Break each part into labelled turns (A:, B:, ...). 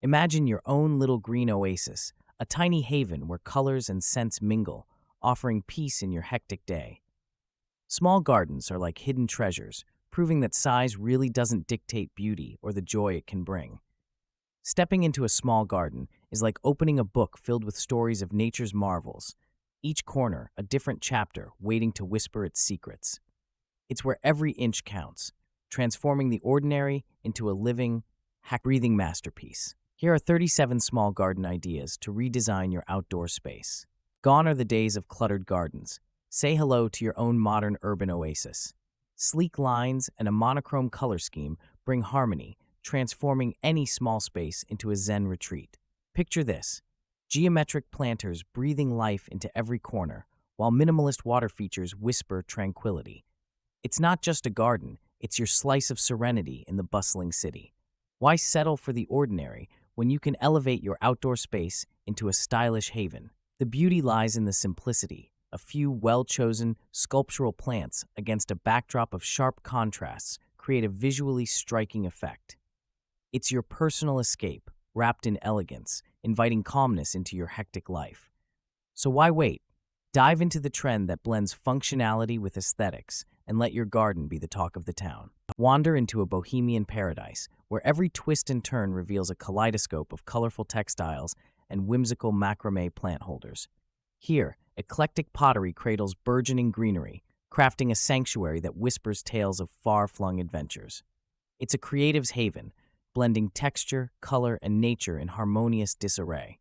A: Imagine your own little green oasis, a tiny haven where colors and scents mingle, offering peace in your hectic day. Small gardens are like hidden treasures, proving that size really doesn't dictate beauty or the joy it can bring. Stepping into a small garden is like opening a book filled with stories of nature's marvels, each corner a different chapter waiting to whisper its secrets. It's where every inch counts, transforming the ordinary into a living, breathing masterpiece. Here are 37 small garden ideas to redesign your outdoor space. Gone are the days of cluttered gardens. Say hello to your own modern urban oasis. Sleek lines and a monochrome color scheme bring harmony, transforming any small space into a Zen retreat. Picture this: geometric planters breathing life into every corner, while minimalist water features whisper tranquility. It's not just a garden, it's your slice of serenity in the bustling city. Why settle for the ordinary when you can elevate your outdoor space into a stylish haven? The beauty lies in the simplicity: a few well-chosen sculptural plants against a backdrop of sharp contrasts create a visually striking effect. It's your personal escape, wrapped in elegance, inviting calmness into your hectic life. So why wait? Dive into the trend that blends functionality with aesthetics and let your garden be the talk of the town. Wander into a bohemian paradise where every twist and turn reveals a kaleidoscope of colorful textiles and whimsical macrame plant holders. Here, eclectic pottery cradles burgeoning greenery, crafting a sanctuary that whispers tales of far-flung adventures. It's a creative's haven, blending texture, color, and nature in harmonious disarray.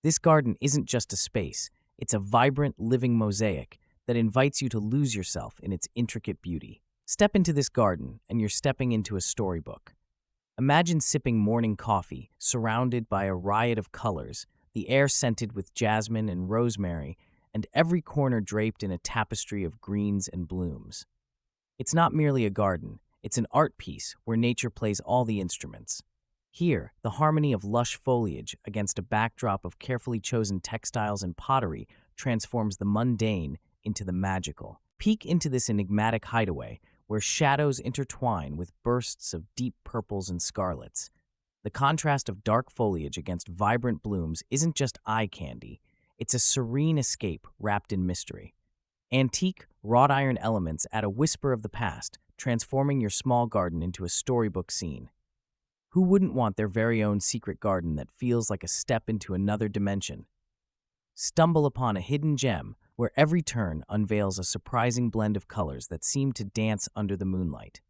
A: This garden isn't just a space, it's a vibrant, living mosaic that invites you to lose yourself in its intricate beauty. Step into this garden, and you're stepping into a storybook. Imagine sipping morning coffee, surrounded by a riot of colors, the air scented with jasmine and rosemary, and every corner draped in a tapestry of greens and blooms. It's not merely a garden, it's an art piece where nature plays all the instruments. Here, the harmony of lush foliage against a backdrop of carefully chosen textiles and pottery transforms the mundane into the magical. Peek into this enigmatic hideaway where shadows intertwine with bursts of deep purples and scarlets. The contrast of dark foliage against vibrant blooms isn't just eye candy, it's a serene escape wrapped in mystery. Antique, wrought iron elements add a whisper of the past, transforming your small garden into a storybook scene. Who wouldn't want their very own secret garden that feels like a step into another dimension? Stumble upon a hidden gem where every turn unveils a surprising blend of colors that seem to dance under the moonlight.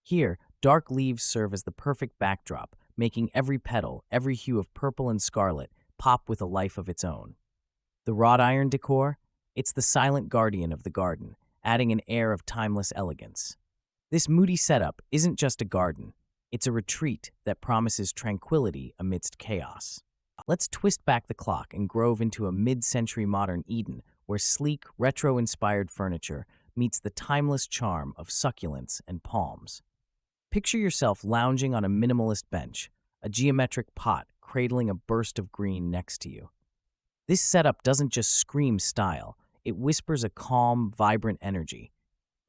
A: Here, dark leaves serve as the perfect backdrop, making every petal, every hue of purple and scarlet, pop with a life of its own. The wrought iron decor? It's the silent guardian of the garden, adding an air of timeless elegance. This moody setup isn't just a garden, it's a retreat that promises tranquility amidst chaos. Let's twist back the clock and grove into a mid-century modern Eden where sleek, retro-inspired furniture meets the timeless charm of succulents and palms. Picture yourself lounging on a minimalist bench, a geometric pot cradling a burst of green next to you. This setup doesn't just scream style, it whispers a calm, vibrant energy.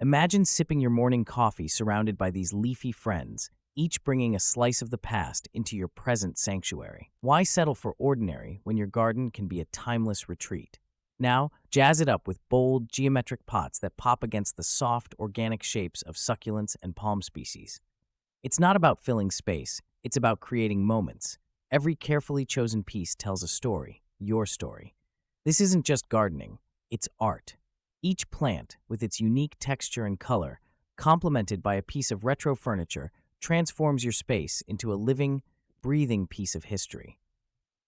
A: Imagine sipping your morning coffee surrounded by these leafy friends, each bringing a slice of the past into your present sanctuary. Why settle for ordinary when your garden can be a timeless retreat? Now, jazz it up with bold, geometric pots that pop against the soft, organic shapes of succulents and palm species. It's not about filling space, it's about creating moments. Every carefully chosen piece tells a story, your story. This isn't just gardening, it's art. Each plant, with its unique texture and color, complemented by a piece of retro furniture, transforms your space into a living, breathing piece of history.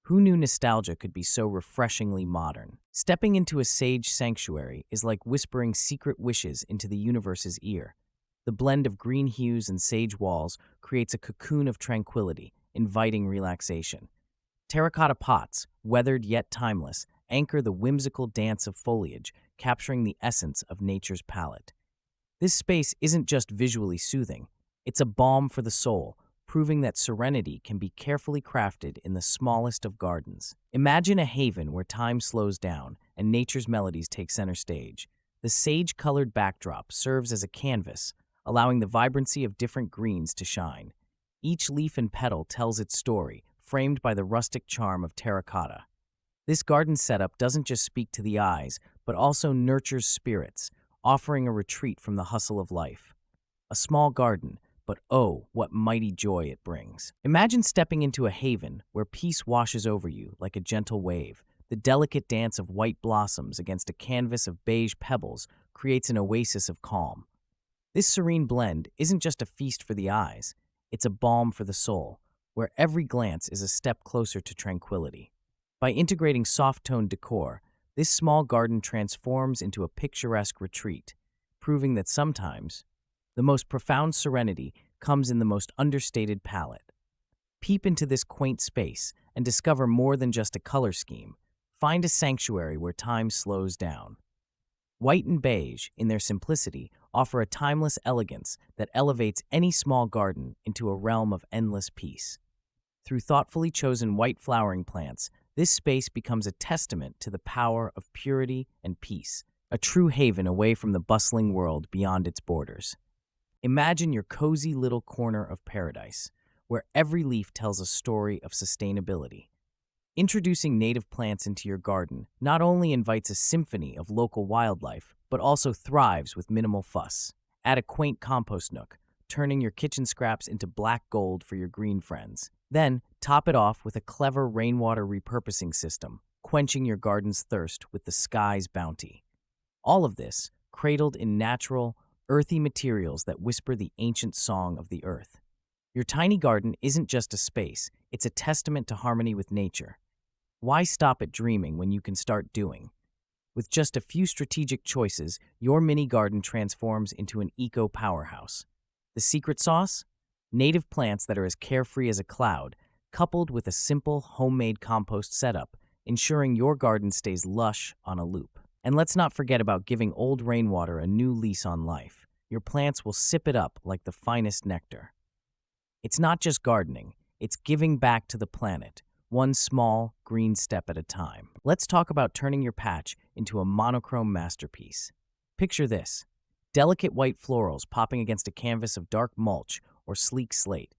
A: Who knew nostalgia could be so refreshingly modern? Stepping into a sage sanctuary is like whispering secret wishes into the universe's ear. The blend of green hues and sage walls creates a cocoon of tranquility, inviting relaxation. Terracotta pots, weathered yet timeless, anchor the whimsical dance of foliage, capturing the essence of nature's palette. This space isn't just visually soothing, it's a balm for the soul, proving that serenity can be carefully crafted in the smallest of gardens. Imagine a haven where time slows down and nature's melodies take center stage. The sage-colored backdrop serves as a canvas, allowing the vibrancy of different greens to shine. Each leaf and petal tells its story, framed by the rustic charm of terracotta. This garden setup doesn't just speak to the eyes, but also nurtures spirits, offering a retreat from the hustle of life. A small garden, but oh, what mighty joy it brings. Imagine stepping into a haven where peace washes over you like a gentle wave. The delicate dance of white blossoms against a canvas of beige pebbles creates an oasis of calm. This serene blend isn't just a feast for the eyes, it's a balm for the soul, where every glance is a step closer to tranquility. By integrating soft-toned decor, this small garden transforms into a picturesque retreat, proving that sometimes the most profound serenity comes in the most understated palette. Peep into this quaint space and discover more than just a color scheme. Find a sanctuary where time slows down. White and beige, in their simplicity, offer a timeless elegance that elevates any small garden into a realm of endless peace. Through thoughtfully chosen white flowering plants, this space becomes a testament to the power of purity and peace, a true haven away from the bustling world beyond its borders. Imagine your cozy little corner of paradise, where every leaf tells a story of sustainability. Introducing native plants into your garden not only invites a symphony of local wildlife, but also thrives with minimal fuss. Add a quaint compost nook, turning your kitchen scraps into black gold for your green friends. Then, top it off with a clever rainwater repurposing system, quenching your garden's thirst with the sky's bounty. All of this, cradled in natural, earthy materials that whisper the ancient song of the earth. Your tiny garden isn't just a space, it's a testament to harmony with nature. Why stop at dreaming when you can start doing? With just a few strategic choices, your mini garden transforms into an eco-powerhouse. The secret sauce? Native plants that are as carefree as a cloud, coupled with a simple homemade compost setup, ensuring your garden stays lush on a loop. And let's not forget about giving old rainwater a new lease on life. Your plants will sip it up like the finest nectar. It's not just gardening, it's giving back to the planet, one small, green step at a time. Let's talk about turning your patch into a monochrome masterpiece. Picture this: delicate white florals popping against a canvas of dark mulch or sleek slate.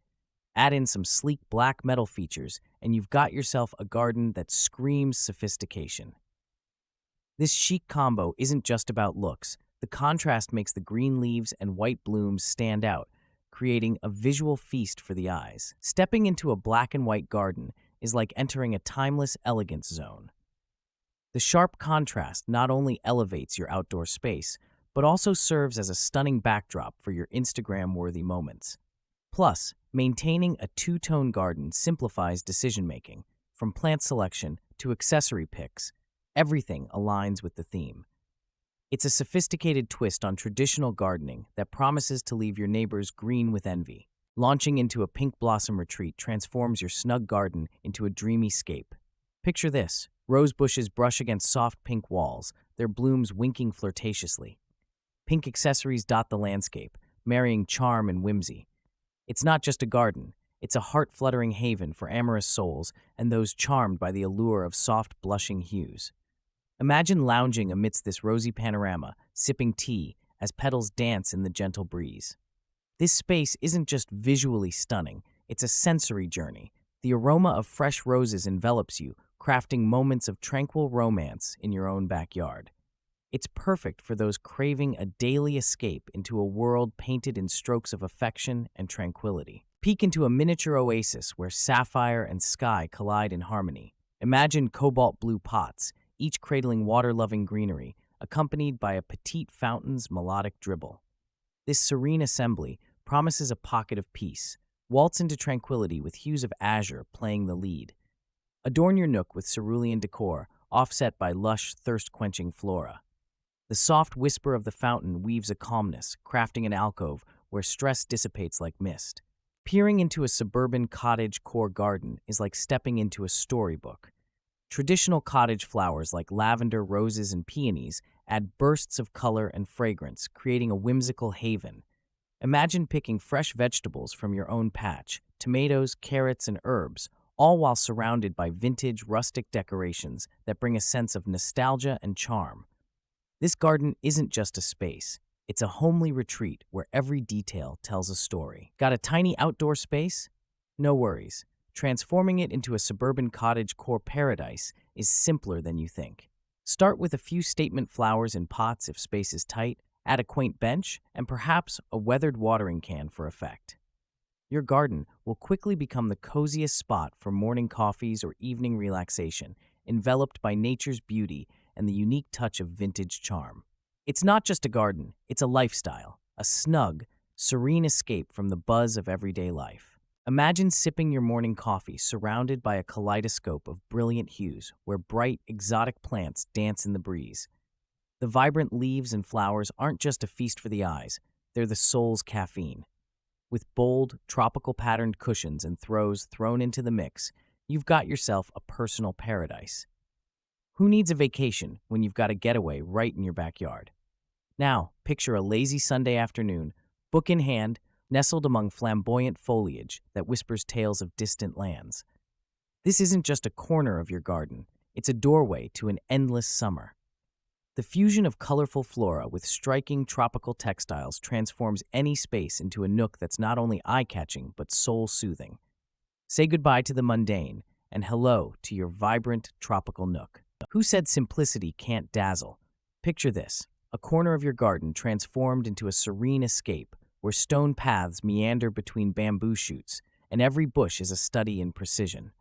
A: Add in some sleek black metal features, and you've got yourself a garden that screams sophistication. This chic combo isn't just about looks. The contrast makes the green leaves and white blooms stand out, creating a visual feast for the eyes. Stepping into a black and white garden is like entering a timeless elegance zone. The sharp contrast not only elevates your outdoor space, but also serves as a stunning backdrop for your Instagram-worthy moments. Plus, maintaining a two-tone garden simplifies decision-making. From plant selection to accessory picks, everything aligns with the theme. It's a sophisticated twist on traditional gardening that promises to leave your neighbors green with envy. Launching into a pink blossom retreat transforms your snug garden into a dreamy scape. Picture this: rose bushes brush against soft pink walls, their blooms winking flirtatiously. Pink accessories dot the landscape, marrying charm and whimsy. It's not just a garden, it's a heart-fluttering haven for amorous souls and those charmed by the allure of soft, blushing hues. Imagine lounging amidst this rosy panorama, sipping tea as petals dance in the gentle breeze. This space isn't just visually stunning, it's a sensory journey. The aroma of fresh roses envelops you, crafting moments of tranquil romance in your own backyard. It's perfect for those craving a daily escape into a world painted in strokes of affection and tranquility. Peek into a miniature oasis where sapphire and sky collide in harmony. Imagine cobalt blue pots, each cradling water-loving greenery, accompanied by a petite fountain's melodic dribble. This serene assembly promises a pocket of peace. Waltz into tranquility with hues of azure playing the lead. Adorn your nook with cerulean decor, offset by lush, thirst-quenching flora. The soft whisper of the fountain weaves a calmness, crafting an alcove where stress dissipates like mist. Peering into a suburban cottage core garden is like stepping into a storybook. Traditional cottage flowers like lavender, roses, and peonies add bursts of color and fragrance, creating a whimsical haven. Imagine picking fresh vegetables from your own patch, tomatoes, carrots, and herbs, all while surrounded by vintage, rustic decorations that bring a sense of nostalgia and charm. This garden isn't just a space, it's a homely retreat where every detail tells a story. Got a tiny outdoor space? No worries. transforming it into a suburban cottage core paradise is simpler than you think. Start with a few statement flowers in pots if space is tight, add a quaint bench, and perhaps a weathered watering can for effect. Your garden will quickly become the coziest spot for morning coffees or evening relaxation, enveloped by nature's beauty and the unique touch of vintage charm. It's not just a garden, it's a lifestyle, a snug, serene escape from the buzz of everyday life. Imagine sipping your morning coffee surrounded by a kaleidoscope of brilliant hues where bright, exotic plants dance in the breeze. The vibrant leaves and flowers aren't just a feast for the eyes, they're the soul's caffeine. With bold, tropical patterned cushions and throws thrown into the mix, you've got yourself a personal paradise. Who needs a vacation when you've got a getaway right in your backyard? Now, picture a lazy Sunday afternoon, book in hand, nestled among flamboyant foliage that whispers tales of distant lands. This isn't just a corner of your garden, it's a doorway to an endless summer. The fusion of colorful flora with striking tropical textiles transforms any space into a nook that's not only eye-catching but soul-soothing. Say goodbye to the mundane and hello to your vibrant tropical nook. Who said simplicity can't dazzle? Picture this, a corner of your garden transformed into a serene escape where stone paths meander between bamboo shoots and every bush is a study in precision.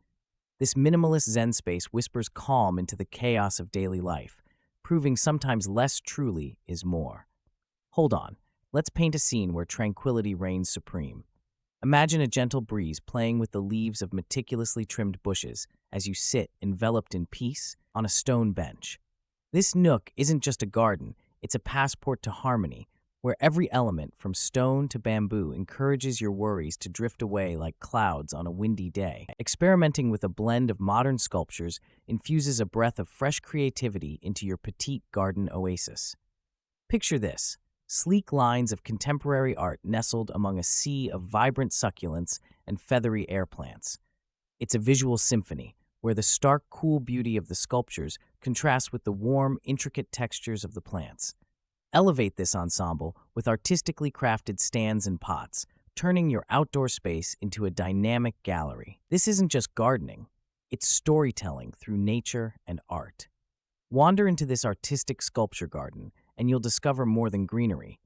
A: This minimalist Zen space whispers calm into the chaos of daily life, proving sometimes less truly is more. Hold on, let's paint a scene where tranquility reigns supreme. Imagine a gentle breeze playing with the leaves of meticulously trimmed bushes as you sit enveloped in peace on a stone bench. This nook isn't just a garden, it's a passport to harmony, where every element from stone to bamboo encourages your worries to drift away like clouds on a windy day. Experimenting with a blend of modern sculptures infuses a breath of fresh creativity into your petite garden oasis. Picture this, sleek lines of contemporary art nestled among a sea of vibrant succulents and feathery air plants. It's a visual symphony, where the stark, cool beauty of the sculptures contrasts with the warm, intricate textures of the plants. Elevate this ensemble with artistically crafted stands and pots, turning your outdoor space into a dynamic gallery. This isn't just gardening, it's storytelling through nature and art. Wander into this artistic sculpture garden, and you'll discover more than greenery.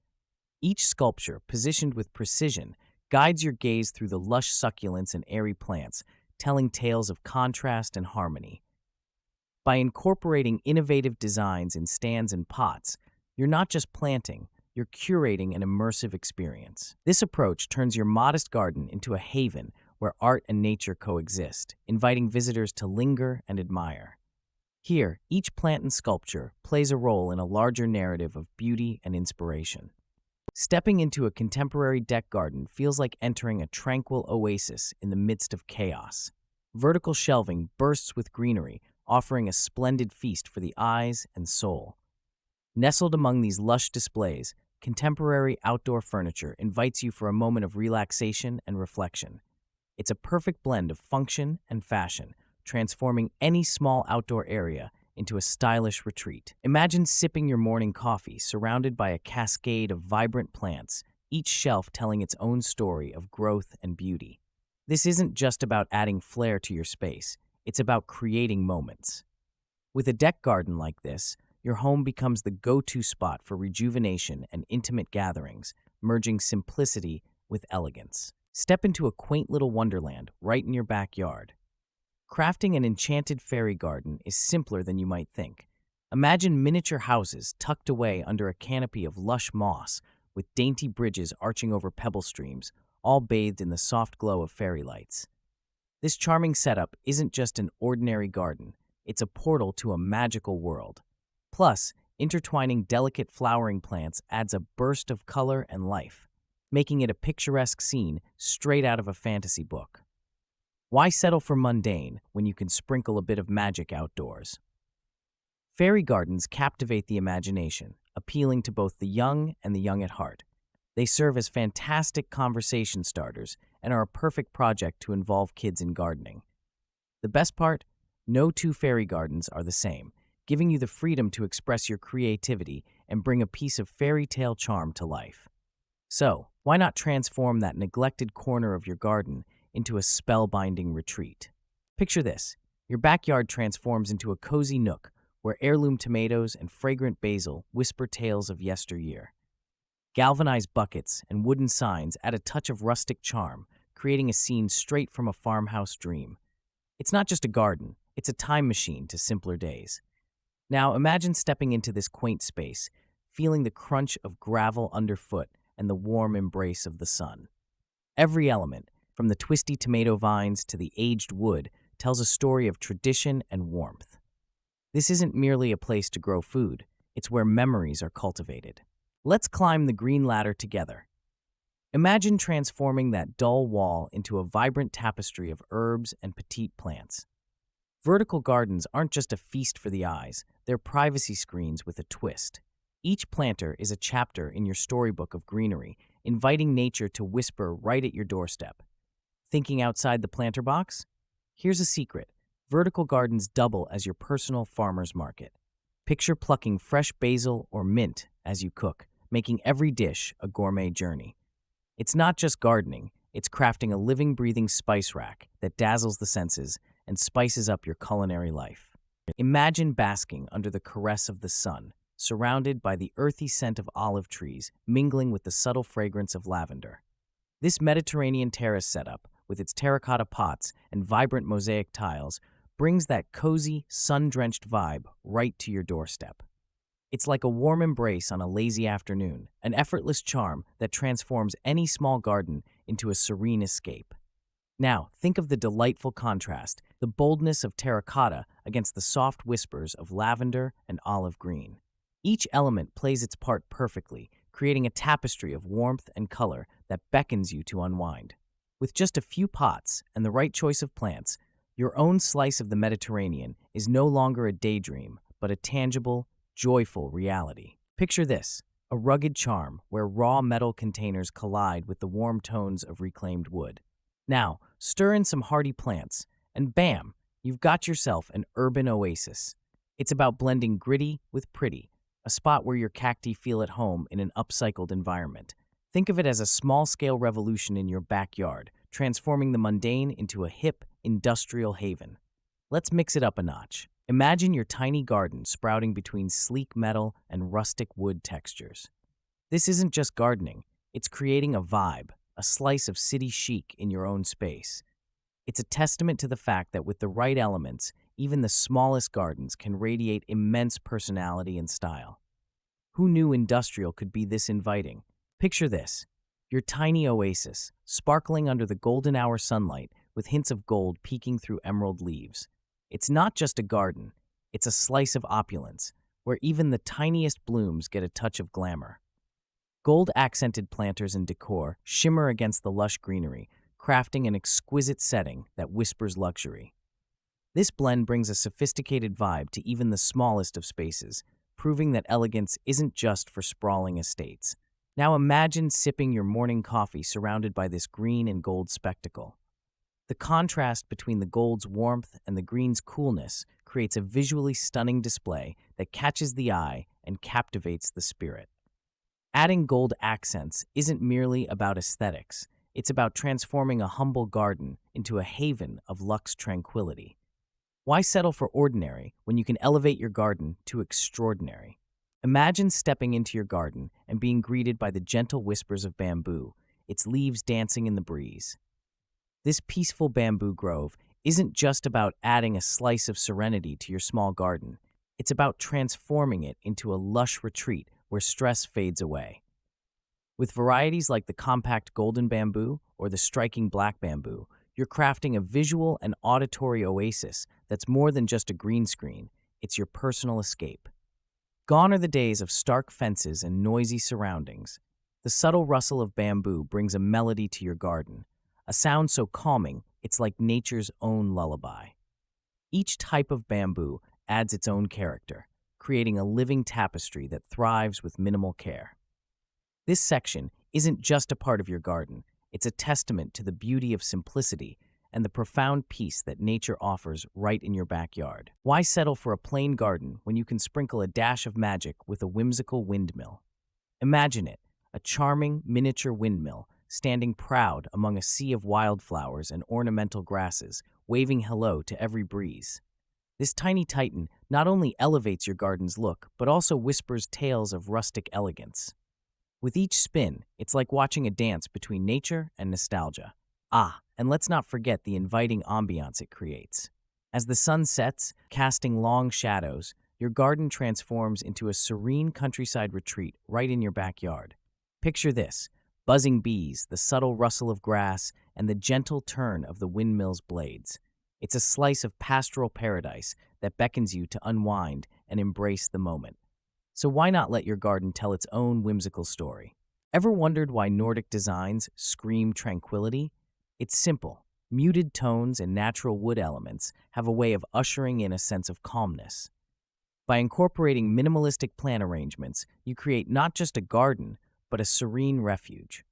A: Each sculpture, positioned with precision, guides your gaze through the lush succulents and airy plants, telling tales of contrast and harmony. By incorporating innovative designs in stands and pots, you're not just planting, you're curating an immersive experience. This approach turns your modest garden into a haven where art and nature coexist, inviting visitors to linger and admire. Here, each plant and sculpture plays a role in a larger narrative of beauty and inspiration. Stepping into a contemporary deck garden feels like entering a tranquil oasis in the midst of chaos. Vertical shelving bursts with greenery, offering a splendid feast for the eyes and soul. Nestled among these lush displays, contemporary outdoor furniture invites you for a moment of relaxation and reflection. It's a perfect blend of function and fashion, transforming any small outdoor area into a stylish retreat. Imagine sipping your morning coffee surrounded by a cascade of vibrant plants, each shelf telling its own story of growth and beauty. This isn't just about adding flair to your space, it's about creating moments. With a deck garden like this, your home becomes the go-to spot for rejuvenation and intimate gatherings, merging simplicity with elegance. Step into a quaint little wonderland right in your backyard. Crafting an enchanted fairy garden is simpler than you might think. Imagine miniature houses tucked away under a canopy of lush moss, with dainty bridges arching over pebble streams, all bathed in the soft glow of fairy lights. This charming setup isn't just an ordinary garden, it's a portal to a magical world. Plus, intertwining delicate flowering plants adds a burst of color and life, making it a picturesque scene straight out of a fantasy book. Why settle for mundane when you can sprinkle a bit of magic outdoors? Fairy gardens captivate the imagination, appealing to both the young and the young at heart. They serve as fantastic conversation starters and are a perfect project to involve kids in gardening. The best part? No two fairy gardens are the same, giving you the freedom to express your creativity and bring a piece of fairy tale charm to life. So, why not transform that neglected corner of your garden into a spellbinding retreat. Picture this. Your backyard transforms into a cozy nook where heirloom tomatoes and fragrant basil whisper tales of yesteryear. Galvanized buckets and wooden signs add a touch of rustic charm, creating a scene straight from a farmhouse dream. It's not just a garden, it's a time machine to simpler days. Now imagine stepping into this quaint space, feeling the crunch of gravel underfoot and the warm embrace of the sun. Every element, from the twisty tomato vines to the aged wood, tells a story of tradition and warmth. This isn't merely a place to grow food, it's where memories are cultivated. Let's climb the green ladder together. Imagine transforming that dull wall into a vibrant tapestry of herbs and petite plants. Vertical gardens aren't just a feast for the eyes, they're privacy screens with a twist. Each planter is a chapter in your storybook of greenery, inviting nature to whisper right at your doorstep. Thinking outside the planter box? Here's a secret. Vertical gardens double as your personal farmer's market. Picture plucking fresh basil or mint as you cook, making every dish a gourmet journey. It's not just gardening, it's crafting a living, breathing spice rack that dazzles the senses and spices up your culinary life. Imagine basking under the caress of the sun, surrounded by the earthy scent of olive trees mingling with the subtle fragrance of lavender. This Mediterranean terrace setup, with its terracotta pots and vibrant mosaic tiles, brings that cozy, sun-drenched vibe right to your doorstep. It's like a warm embrace on a lazy afternoon, an effortless charm that transforms any small garden into a serene escape. Now, think of the delightful contrast, the boldness of terracotta against the soft whispers of lavender and olive green. Each element plays its part perfectly, creating a tapestry of warmth and color that beckons you to unwind. With just a few pots and the right choice of plants, your own slice of the Mediterranean is no longer a daydream, but a tangible, joyful reality. Picture this, a rugged charm where raw metal containers collide with the warm tones of reclaimed wood. Now, stir in some hardy plants, and bam, you've got yourself an urban oasis. It's about blending gritty with pretty, a spot where your cacti feel at home in an upcycled environment. Think of it as a small-scale revolution in your backyard, transforming the mundane into a hip, industrial haven. Let's mix it up a notch. Imagine your tiny garden sprouting between sleek metal and rustic wood textures. This isn't just gardening, it's creating a vibe, a slice of city chic in your own space. It's a testament to the fact that with the right elements, even the smallest gardens can radiate immense personality and style. Who knew industrial could be this inviting? Picture this, your tiny oasis, sparkling under the golden hour sunlight with hints of gold peeking through emerald leaves. It's not just a garden, it's a slice of opulence, where even the tiniest blooms get a touch of glamour. Gold-accented planters and decor shimmer against the lush greenery, crafting an exquisite setting that whispers luxury. This blend brings a sophisticated vibe to even the smallest of spaces, proving that elegance isn't just for sprawling estates. Now imagine sipping your morning coffee surrounded by this green and gold spectacle. The contrast between the gold's warmth and the green's coolness creates a visually stunning display that catches the eye and captivates the spirit. Adding gold accents isn't merely about aesthetics, it's about transforming a humble garden into a haven of luxe tranquility. Why settle for ordinary when you can elevate your garden to extraordinary? Imagine stepping into your garden and being greeted by the gentle whispers of bamboo, its leaves dancing in the breeze. This peaceful bamboo grove isn't just about adding a slice of serenity to your small garden. It's about transforming it into a lush retreat where stress fades away. With varieties like the compact golden bamboo or the striking black bamboo, you're crafting a visual and auditory oasis that's more than just a green screen, it's your personal escape. Gone are the days of stark fences and noisy surroundings. The subtle rustle of bamboo brings a melody to your garden, a sound so calming it's like nature's own lullaby. Each type of bamboo adds its own character, creating a living tapestry that thrives with minimal care. This section isn't just a part of your garden, it's a testament to the beauty of simplicity and the profound peace that nature offers right in your backyard. Why settle for a plain garden when you can sprinkle a dash of magic with a whimsical windmill? Imagine it, a charming miniature windmill standing proud among a sea of wildflowers and ornamental grasses, waving hello to every breeze. This tiny titan not only elevates your garden's look, but also whispers tales of rustic elegance. With each spin, it's like watching a dance between nature and nostalgia. Ah, and let's not forget the inviting ambiance it creates. As the sun sets, casting long shadows, your garden transforms into a serene countryside retreat right in your backyard. Picture this: buzzing bees, the subtle rustle of grass, and the gentle turn of the windmill's blades. It's a slice of pastoral paradise that beckons you to unwind and embrace the moment. So why not let your garden tell its own whimsical story? Ever wondered why Nordic designs scream tranquility? It's simple. Muted tones and natural wood elements have a way of ushering in a sense of calmness. By incorporating minimalistic plant arrangements, you create not just a garden, but a serene refuge.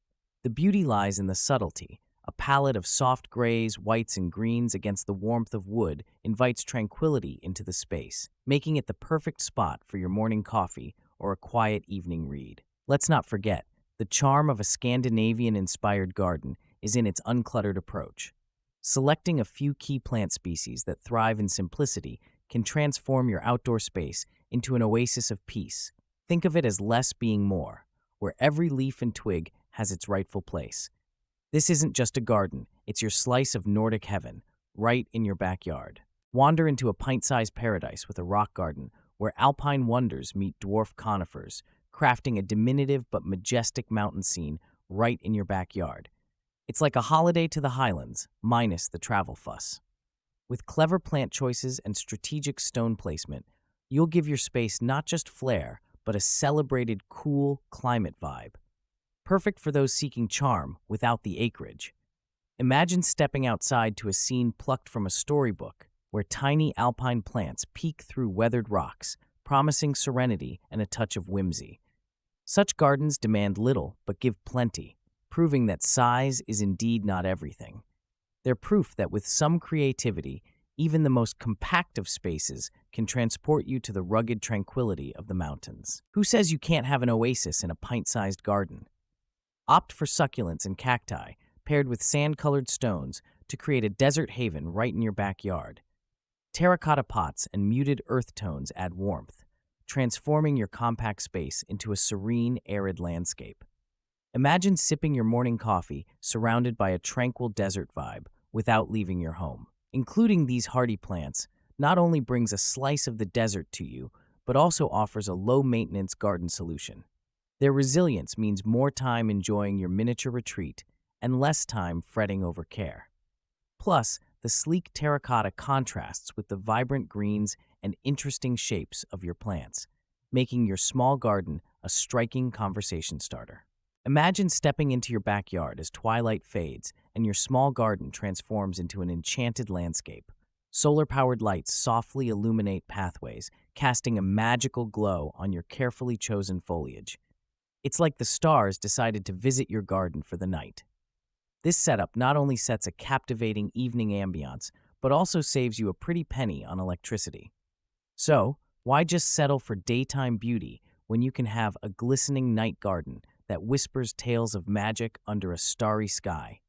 A: The beauty lies in the subtlety. A palette of soft grays, whites, and greens against the warmth of wood invites tranquility into the space, making it the perfect spot for your morning coffee or a quiet evening read. Let's not forget, the charm of a Scandinavian-inspired garden is in its uncluttered approach. Selecting a few key plant species that thrive in simplicity can transform your outdoor space into an oasis of peace. Think of it as less being more, where every leaf and twig has its rightful place. This isn't just a garden, it's your slice of Nordic heaven, right in your backyard. Wander into a pint-sized paradise with a rock garden, where alpine wonders meet dwarf conifers, crafting a diminutive but majestic mountain scene right in your backyard. It's like a holiday to the highlands, minus the travel fuss. With clever plant choices and strategic stone placement, you'll give your space not just flair, but a celebrated cool climate vibe. Perfect for those seeking charm without the acreage. Imagine stepping outside to a scene plucked from a storybook, where tiny alpine plants peek through weathered rocks, promising serenity and a touch of whimsy. Such gardens demand little but give plenty, proving that size is indeed not everything. They're proof that with some creativity, even the most compact of spaces can transport you to the rugged tranquility of the mountains. Who says you can't have an oasis in a pint-sized garden? Opt for succulents and cacti, paired with sand-colored stones, to create a desert haven right in your backyard. Terracotta pots and muted earth tones add warmth, transforming your compact space into a serene, arid landscape. Imagine sipping your morning coffee surrounded by a tranquil desert vibe without leaving your home. Including these hardy plants not only brings a slice of the desert to you, but also offers a low-maintenance garden solution. Their resilience means more time enjoying your miniature retreat and less time fretting over care. Plus, the sleek terracotta contrasts with the vibrant greens and interesting shapes of your plants, making your small garden a striking conversation starter. Imagine stepping into your backyard as twilight fades and your small garden transforms into an enchanted landscape. Solar-powered lights softly illuminate pathways, casting a magical glow on your carefully chosen foliage. It's like the stars decided to visit your garden for the night. This setup not only sets a captivating evening ambiance, but also saves you a pretty penny on electricity. So, why just settle for daytime beauty when you can have a glistening night garden that whispers tales of magic under a starry sky?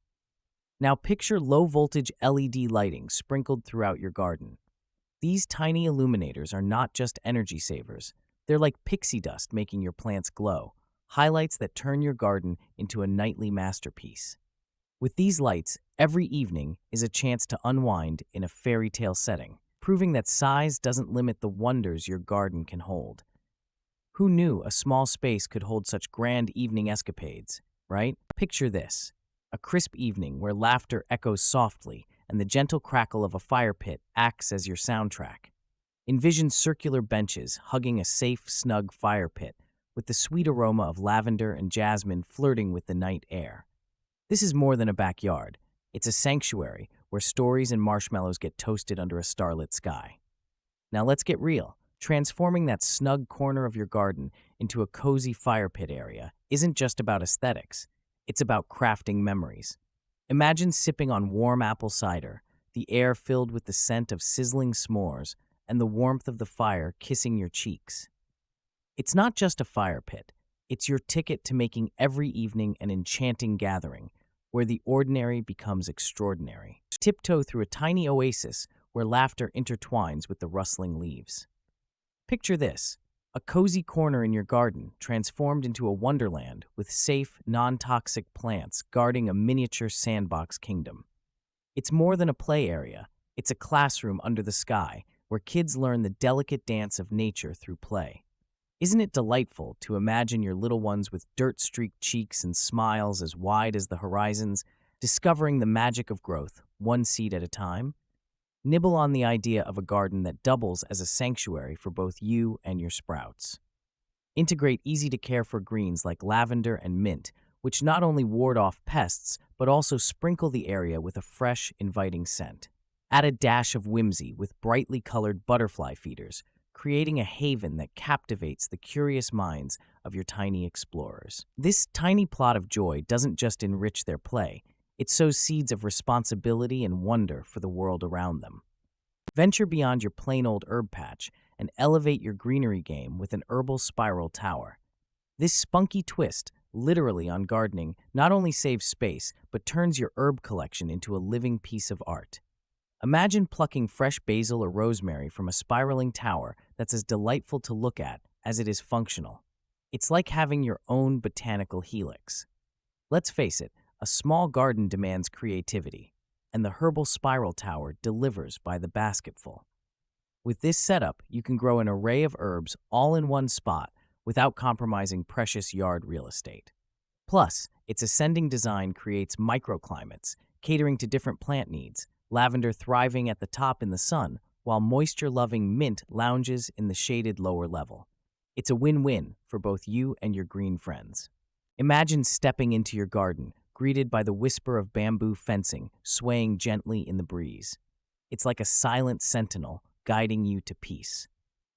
A: Now picture low-voltage LED lighting sprinkled throughout your garden. These tiny illuminators are not just energy savers. They're like pixie dust making your plants glow, highlights that turn your garden into a nightly masterpiece. With these lights, every evening is a chance to unwind in a fairy tale setting, proving that size doesn't limit the wonders your garden can hold. Who knew a small space could hold such grand evening escapades, right? Picture this: a crisp evening where laughter echoes softly and the gentle crackle of a fire pit acts as your soundtrack. Envision circular benches hugging a safe, snug fire pit, with the sweet aroma of lavender and jasmine flirting with the night air. This is more than a backyard. It's a sanctuary where stories and marshmallows get toasted under a starlit sky. Now let's get real. Transforming that snug corner of your garden into a cozy fire pit area isn't just about aesthetics. It's about crafting memories. Imagine sipping on warm apple cider, the air filled with the scent of sizzling s'mores, and the warmth of the fire kissing your cheeks. It's not just a fire pit. It's your ticket to making every evening an enchanting gathering, where the ordinary becomes extraordinary. Tiptoe through a tiny oasis where laughter intertwines with the rustling leaves. Picture this, a cozy corner in your garden transformed into a wonderland with safe, non-toxic plants guarding a miniature sandbox kingdom. It's more than a play area, it's a classroom under the sky where kids learn the delicate dance of nature through play. Isn't it delightful to imagine your little ones with dirt-streaked cheeks and smiles as wide as the horizons, discovering the magic of growth, one seed at a time? Nibble on the idea of a garden that doubles as a sanctuary for both you and your sprouts. Integrate easy-to-care-for greens like lavender and mint, which not only ward off pests, but also sprinkle the area with a fresh, inviting scent. Add a dash of whimsy with brightly colored butterfly feeders, creating a haven that captivates the curious minds of your tiny explorers. This tiny plot of joy doesn't just enrich their play, it sows seeds of responsibility and wonder for the world around them. Venture beyond your plain old herb patch and elevate your greenery game with an herbal spiral tower. This spunky twist, literally on gardening, not only saves space, but turns your herb collection into a living piece of art. Imagine plucking fresh basil or rosemary from a spiraling tower that's as delightful to look at as it is functional. It's like having your own botanical helix. Let's face it, a small garden demands creativity, and the herbal spiral tower delivers by the basketful. With this setup, you can grow an array of herbs all in one spot without compromising precious yard real estate. Plus, its ascending design creates microclimates, catering to different plant needs, lavender thriving at the top in the sun, while moisture-loving mint lounges in the shaded lower level. It's a win-win for both you and your green friends. Imagine stepping into your garden, greeted by the whisper of bamboo fencing swaying gently in the breeze. It's like a silent sentinel guiding you to peace.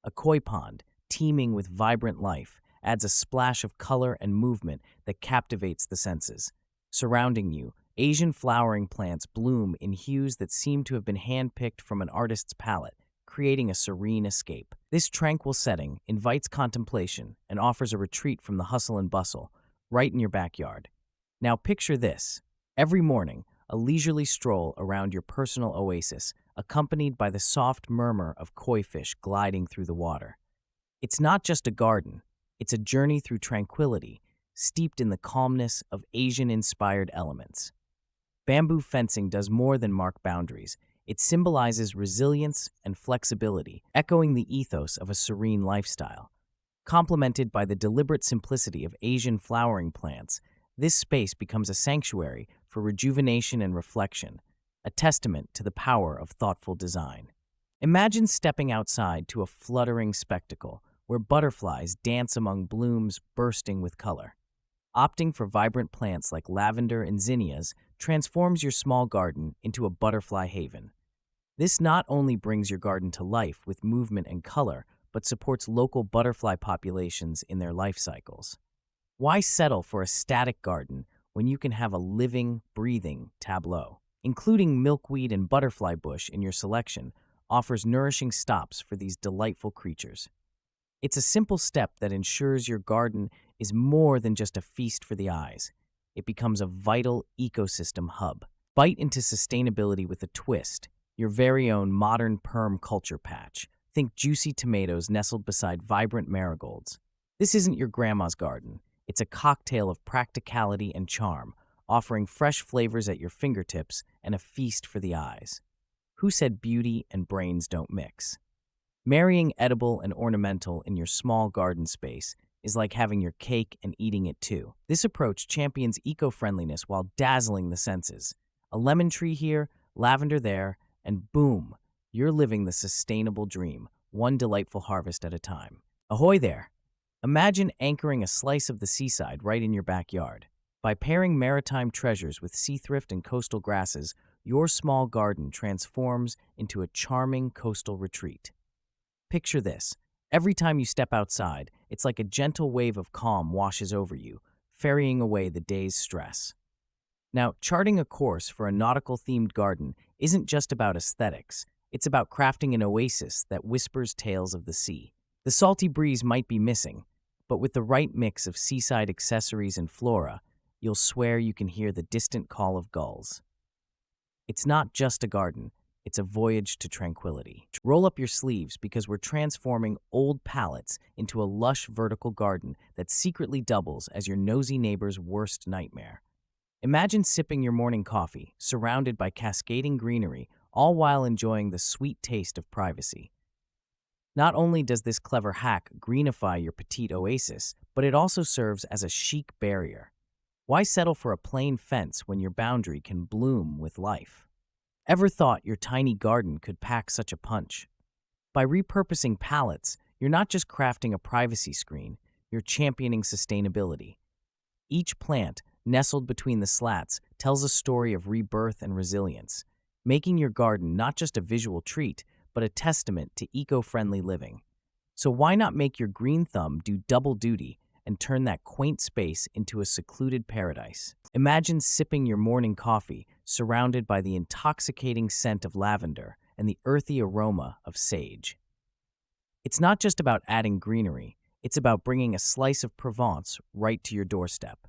A: A koi pond, teeming with vibrant life, adds a splash of color and movement that captivates the senses. Surrounding you, Asian flowering plants bloom in hues that seem to have been handpicked from an artist's palette, creating a serene escape. This tranquil setting invites contemplation and offers a retreat from the hustle and bustle, right in your backyard. Now picture this. Every morning, a leisurely stroll around your personal oasis, accompanied by the soft murmur of koi fish gliding through the water. It's not just a garden, it's a journey through tranquility, steeped in the calmness of Asian-inspired elements. Bamboo fencing does more than mark boundaries. It symbolizes resilience and flexibility, echoing the ethos of a serene lifestyle. Complemented by the deliberate simplicity of Asian flowering plants, this space becomes a sanctuary for rejuvenation and reflection, a testament to the power of thoughtful design. Imagine stepping outside to a fluttering spectacle where butterflies dance among blooms bursting with color. Opting for vibrant plants like lavender and zinnias transforms your small garden into a butterfly haven. This not only brings your garden to life with movement and color, but supports local butterfly populations in their life cycles. Why settle for a static garden when you can have a living, breathing tableau? Including milkweed and butterfly bush in your selection offers nourishing stops for these delightful creatures. It's a simple step that ensures your garden is more than just a feast for the eyes. It becomes a vital ecosystem hub. Bite into sustainability with a twist, your very own modern permaculture patch. Think juicy tomatoes nestled beside vibrant marigolds. This isn't your grandma's garden. It's a cocktail of practicality and charm, offering fresh flavors at your fingertips and a feast for the eyes. Who said beauty and brains don't mix? Marrying edible and ornamental in your small garden space is like having your cake and eating it too. This approach champions eco-friendliness while dazzling the senses. A lemon tree here, lavender there, and boom, you're living the sustainable dream, one delightful harvest at a time. Ahoy there! Imagine anchoring a slice of the seaside right in your backyard. By pairing maritime treasures with sea thrift and coastal grasses, your small garden transforms into a charming coastal retreat. Picture this. Every time you step outside, it's like a gentle wave of calm washes over you, ferrying away the day's stress. Now, charting a course for a nautical-themed garden isn't just about aesthetics. It's about crafting an oasis that whispers tales of the sea. The salty breeze might be missing, But with the right mix of seaside accessories and flora, you'll swear you can hear the distant call of gulls. It's not just a garden, it's a voyage to tranquility. Roll up your sleeves because we're transforming old pallets into a lush vertical garden that secretly doubles as your nosy neighbor's worst nightmare. Imagine sipping your morning coffee, surrounded by cascading greenery, all while enjoying the sweet taste of privacy. Not only does this clever hack greenify your petite oasis, but it also serves as a chic barrier. Why settle for a plain fence when your boundary can bloom with life? Ever thought your tiny garden could pack such a punch? By repurposing pallets, you're not just crafting a privacy screen, you're championing sustainability. Each plant, nestled between the slats, tells a story of rebirth and resilience, making your garden not just a visual treat, but a testament to eco-friendly living. So why not make your green thumb do double duty and turn that quaint space into a secluded paradise? Imagine sipping your morning coffee, surrounded by the intoxicating scent of lavender and the earthy aroma of sage. It's not just about adding greenery, it's about bringing a slice of Provence right to your doorstep.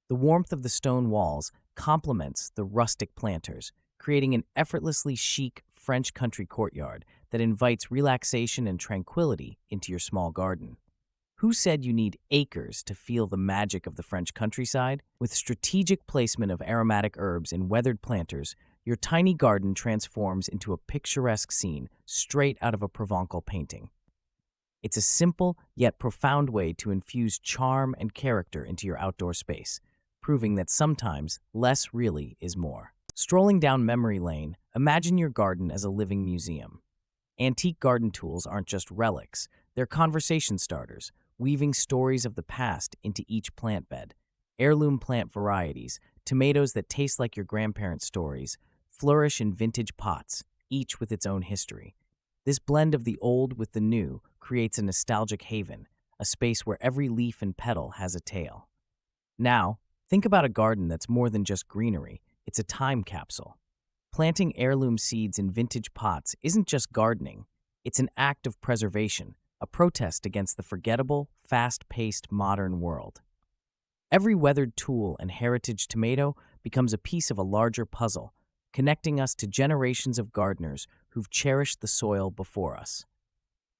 A: The warmth of the stone walls complements the rustic planters, creating an effortlessly chic French country courtyard that invites relaxation and tranquility into your small garden. Who said you need acres to feel the magic of the French countryside? With strategic placement of aromatic herbs in weathered planters, your tiny garden transforms into a picturesque scene straight out of a Provençal painting. It's a simple yet profound way to infuse charm and character into your outdoor space, proving that sometimes less really is more. Strolling down memory lane, imagine your garden as a living museum. Antique garden tools aren't just relics, they're conversation starters, weaving stories of the past into each plant bed. Heirloom plant varieties, tomatoes that taste like your grandparents' stories, flourish in vintage pots, each with its own history. This blend of the old with the new creates a nostalgic haven, a space where every leaf and petal has a tale. Now, think about a garden that's more than just greenery. It's a time capsule. Planting heirloom seeds in vintage pots isn't just gardening, it's an act of preservation, a protest against the forgettable, fast-paced modern world. Every weathered tool and heritage tomato becomes a piece of a larger puzzle, connecting us to generations of gardeners who've cherished the soil before us.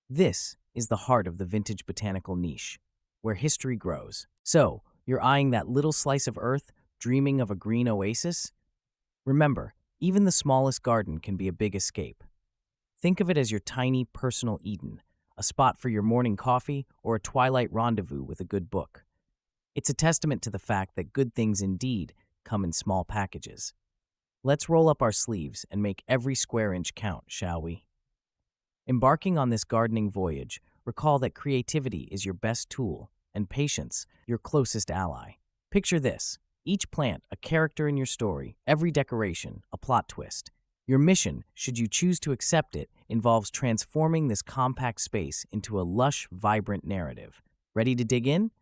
A: This is the heart of the vintage botanical niche, where history grows. So, you're eyeing that little slice of earth, dreaming of a green oasis? Remember, even the smallest garden can be a big escape. Think of it as your tiny personal Eden, a spot for your morning coffee or a twilight rendezvous with a good book. It's a testament to the fact that good things indeed come in small packages. Let's roll up our sleeves and make every square inch count, shall we? Embarking on this gardening voyage, recall that creativity is your best tool and patience your closest ally. Picture this. Each plant, a character in your story, every decoration, a plot twist. Your mission, should you choose to accept it, involves transforming this compact space into a lush, vibrant narrative. Ready to dig in?